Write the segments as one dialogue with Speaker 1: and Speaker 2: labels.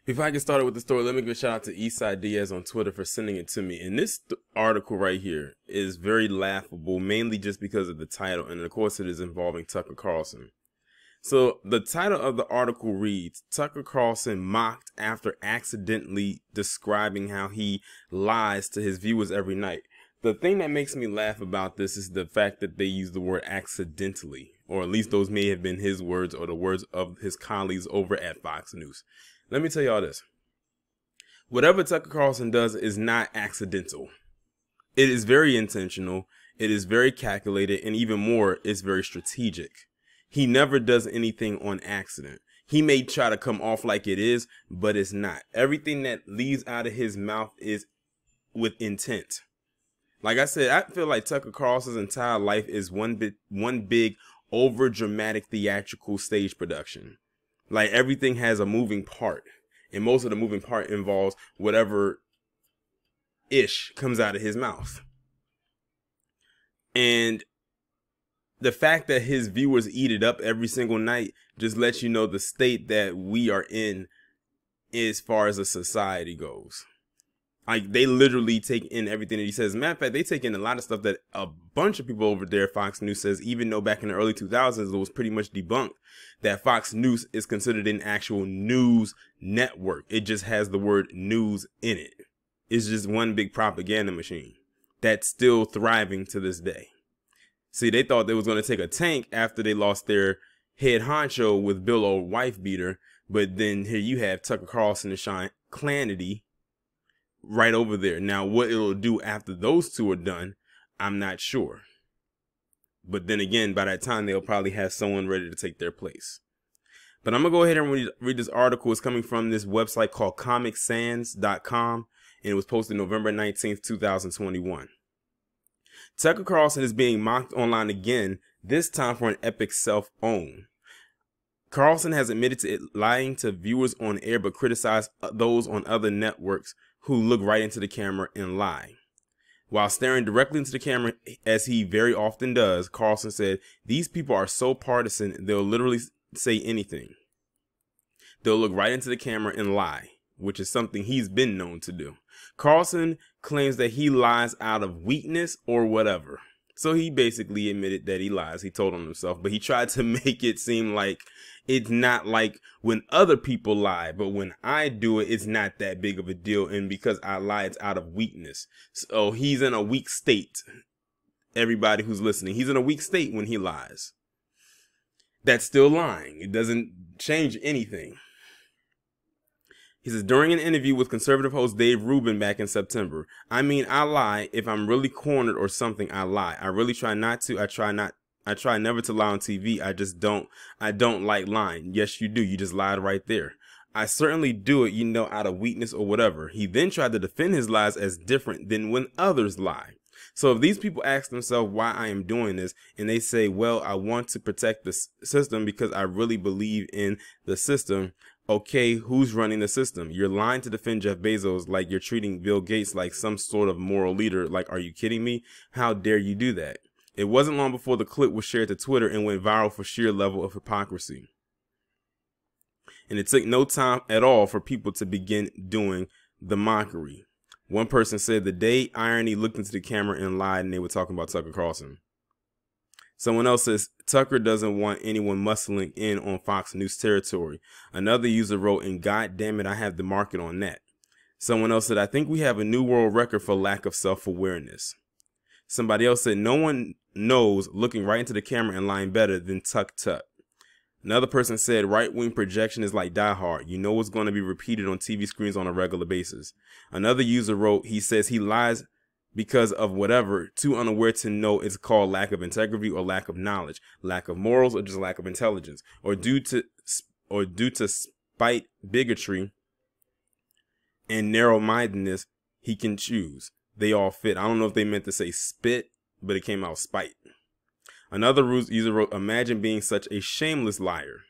Speaker 1: Before I get started with the story, let me give a shout out to Eastside Diaz on Twitter for sending it to me. And this article right here is very laughable, mainly just because of the title, and of course it is involving Tucker Carlson. So the title of the article reads, Tucker Carlson mocked after accidentally describing how he lies to his viewers every night. The thing that makes me laugh about this is the fact that they use the word accidentally, or at least those may have been his words or the words of his colleagues over at Fox News. Let me tell y'all this. Whatever Tucker Carlson does is not accidental. It is very intentional. It is very calculated. And even more, it's very strategic. He never does anything on accident. He may try to come off like it is, but it's not. Everything that leaves out of his mouth is with intent. Like I said, I feel like Tucker Carlson's entire life is one big over dramatic theatrical stage production. Like everything has a moving part, and most of the moving part involves whatever ish comes out of his mouth. And the fact that his viewers eat it up every single night just lets you know the state that we are in as far as a society goes. Like, they literally take in everything that he says. As a matter of fact, they take in a lot of stuff that a bunch of people over there at Fox News says, even though back in the early 2000s, it was pretty much debunked that Fox News is considered an actual news network. It just has the word news in it. It's just one big propaganda machine that's still thriving to this day. See, they thought they was going to take a tank after they lost their head honcho with Bill O' wife beater. But then here you have Tucker Carlson and Sean Clanity right over there. Now, what it'll do after those two are done, I'm not sure. But then again, by that time, they'll probably have someone ready to take their place. But I'm going to go ahead and read this article. It's coming from this website called comicsands.com, and it was posted November 19th, 2021. Tucker Carlson is being mocked online again, this time for an epic self-own. Carlson has admitted to lying to viewers on air, but criticized those on other networks who look right into the camera and lie. While staring directly into the camera, as he very often does, Carlson said, "These people are so partisan, they'll literally say anything. They'll look right into the camera and lie," which is something he's been known to do. Carlson claims that he lies out of weakness or whatever. So he basically admitted that he lies. He told on himself, but he tried to make it seem like it's not like when other people lie, but when I do it, it's not that big of a deal. And because I lie, it's out of weakness. So he's in a weak state. Everybody who's listening, he's in a weak state when he lies. That's still lying. It doesn't change anything. He says, during an interview with conservative host Dave Rubin back in September, "I mean, I lie. If I'm really cornered or something, I lie. I really try not to. I try never to lie on TV. I don't like lying." Yes, you do. You just lied right there. "I certainly do it, out of weakness or whatever." He then tried to defend his lies as different than when others lie. So if these people ask themselves why I am doing this, and they say, well, I want to protect the system because I really believe in the system. Okay, who's running the system? You're lying to defend Jeff Bezos like you're treating Bill Gates like some sort of moral leader. Like, are you kidding me? How dare you do that? It wasn't long before the clip was shared to Twitter and went viral for sheer level of hypocrisy. And it took no time at all for people to begin doing the mockery. One person said the day irony looked into the camera and lied, and they were talking about Tucker Carlson. Someone else says, Tucker doesn't want anyone muscling in on Fox News territory. Another user wrote, and God damn it, I have the market on that. Someone else said, I think we have a new world record for lack of self-awareness. Somebody else said, no one knows looking right into the camera and lying better than Tuck Tuck. Another person said, right-wing projection is like Die Hard. You know what's going to be repeated on TV screens on a regular basis. Another user wrote, he says he lies because of whatever, too unaware to know it's called lack of integrity or lack of knowledge, lack of morals, or just lack of intelligence, or due to spite, bigotry, and narrow-mindedness. He can choose. They all fit. I don't know if they meant to say spit, but it came out spite. Another user wrote, imagine being such a shameless liar.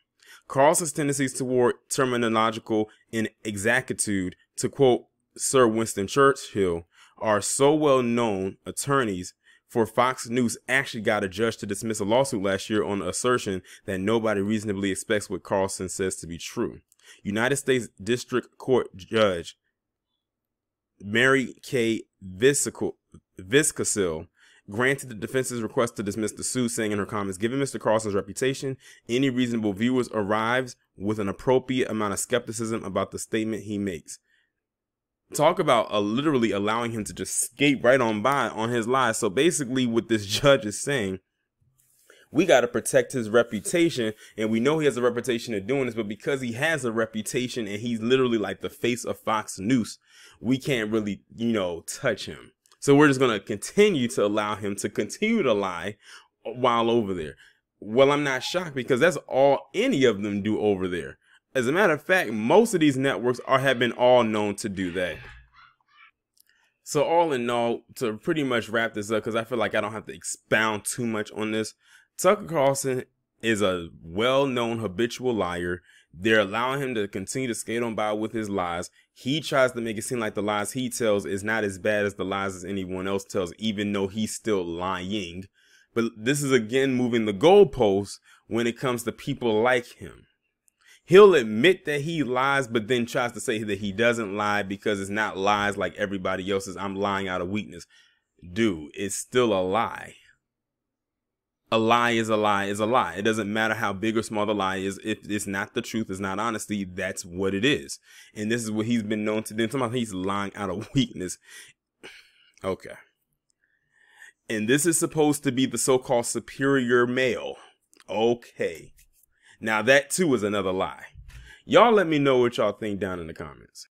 Speaker 1: Carlson's tendencies toward terminological inexactitude, to quote Sir Winston Churchill, are so well known. Attorneys for Fox News actually got a judge to dismiss a lawsuit last year on the assertion that nobody reasonably expects what Carlson says to be true. United States District Court Judge Mary K. Viscasil granted the defense's request to dismiss the suit, saying in her comments, given Mr. Carlson's reputation, any reasonable viewers arrives with an appropriate amount of skepticism about the statement he makes. Talk about literally allowing him to just skate right on by on his lies. So basically what this judge is saying, we got to protect his reputation, and we know he has a reputation of doing this, but because he has a reputation and he's literally like the face of Fox News, we can't really, touch him. So we're just going to continue to allow him to continue to lie while over there. Well, I'm not shocked, because that's all any of them do over there. As a matter of fact, most of these networks have been all known to do that. So all in all, to pretty much wrap this up, because I feel like I don't have to expound too much on this, Tucker Carlson is a well-known habitual liar. They're allowing him to continue to skate on by with his lies. He tries to make it seem like the lies he tells is not as bad as the lies as anyone else tells, even though he's still lying. But this is again moving the goalposts when it comes to people like him. He'll admit that he lies, but then tries to say that he doesn't lie because it's not lies like everybody else's. I'm lying out of weakness. Dude, it's still a lie. A lie is a lie is a lie. It doesn't matter how big or small the lie is. If it's not the truth, it's not honesty, that's what it is. And this is what he's been known to do. Sometimes he's lying out of weakness. Okay. And this is supposed to be the so-called superior male. Okay. Now that too is another lie. Y'all let me know what y'all think down in the comments.